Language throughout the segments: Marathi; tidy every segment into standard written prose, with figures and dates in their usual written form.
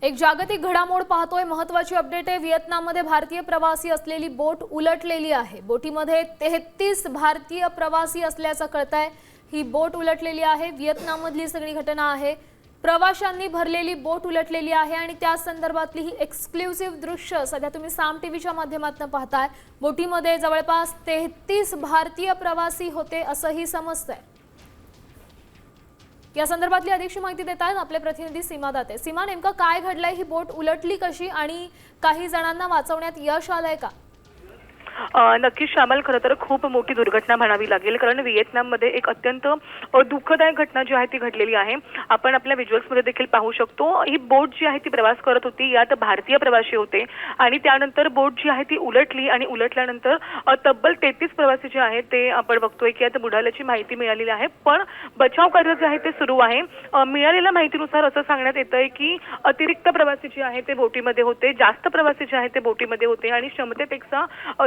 एक जागतिक घडामोड पाहतोय। महत्त्वाची अपडेट आहे। व्हिएतनाममध्ये भारतीय प्रवासी असलेली बोट उलटलेली आहे। बोटीमध्ये 33 भारतीय प्रवासी असल्याचं कळतंय। ही बोट उलटलेली आहे। व्हिएतनाममधली सगळी घटना आहे। प्रवाशांनी भरलेली बोट उलटलेली आहे आणि त्या संदर्भातली ही एक्सक्लुसिव्ह दृश्य सध्या तुम्ही साम टीव्हीच्या माध्यमातून पाहताय। बोटीमध्ये जवळपास 33 भारतीय प्रवासी होते असंही समजतंय। या संदर्भातली अधिकची माहिती देत आहेत आपले प्रतिनिधी सीमा दाते। सीमा, नेमकं काय घडलंय? ही बोट उलटली कशी आणि काही जणांना वाचवण्यात यश आलंय का? नक्कीच श्यामल, खरं तर खूप मोठी दुर्घटना म्हणावी लागेल, कारण व्हिएतनाममध्ये एक अत्यंत दुःखदायक घटना जी आहे ती घडलेली आहे। आपण आपल्या व्हिज्युअल्समध्ये देखील पाहू शकतो। ही बोट जी आहे ती प्रवास करत होती, यात भारतीय प्रवासी होते आणि त्यानंतर बोट जी आहे ती उलटली आणि उलटल्यानंतर तब्बल 33 प्रवासी जे आहेत ते आपण बघतोय की आता बुडाल्याची माहिती मिळालेली आहे, पण बचाव कार्य जे आहे ते सुरू आहे। मिळालेल्या माहितीनुसार असं सांगण्यात येतंय की अतिरिक्त प्रवासी जे आहे ते बोटीमध्ये होते, जास्त प्रवासी जे आहे ते बोटीमध्ये होते आणि क्षमतेपेक्षा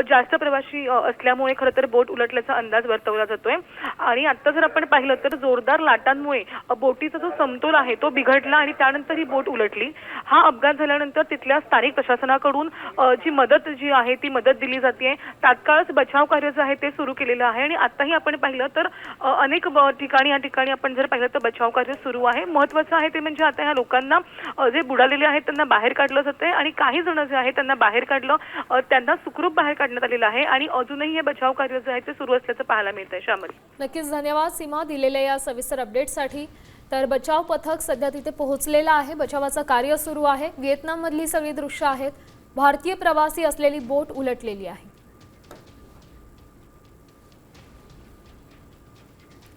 जास्त प्रवासी असल्यामुळे खरं तर बोट उलटल्याचा अंदाज वर्तवला जातोय। आणि आता जर आपण पाहिलं तर जोरदार लाटांमुळे बोटीचा जो समतोल आहे तो बिघडला आणि त्यानंतर ही बोट उलटली। हा अपघात झाल्यानंतर तिथल्या स्थानिक प्रशासनाकडून जी मदत जी आहे ती मदत दिली जाते। तात्काळच बचाव कार्य जे आहे ते सुरू केलेलं आहे आणि आताही आपण पाहिलं तर अनेक ठिकाणी या ठिकाणी आपण जर पाहिलं तर बचाव कार्य सुरू आहे। महत्त्वाचं आहे ते म्हणजे आता ह्या लोकांना जे बुडालेले आहेत त्यांना बाहेर काढलं जातंय आणि काही जण जे आहेत त्यांना बाहेर काढलं, त्यांना सुखरूप बाहेर काढण्यात आलेलं आहे आणि अजूनही हे बचाव कार्य जे आहे ते सुरू असल्याचं पाहायला मिळतंय। श्यामल, नक्कीच धन्यवाद सीमा दिलेल्या या सविस्तर अपडेटसाठी। तर बचाव पथक सध्या तिथे पोहोचलेलं आहे। बचावाचं कार्य सुरू आहे। व्हिएतनाममधली सगळी दृश्य आहेत। भारतीय प्रवासी असलेली बोट उलटलेली आहे।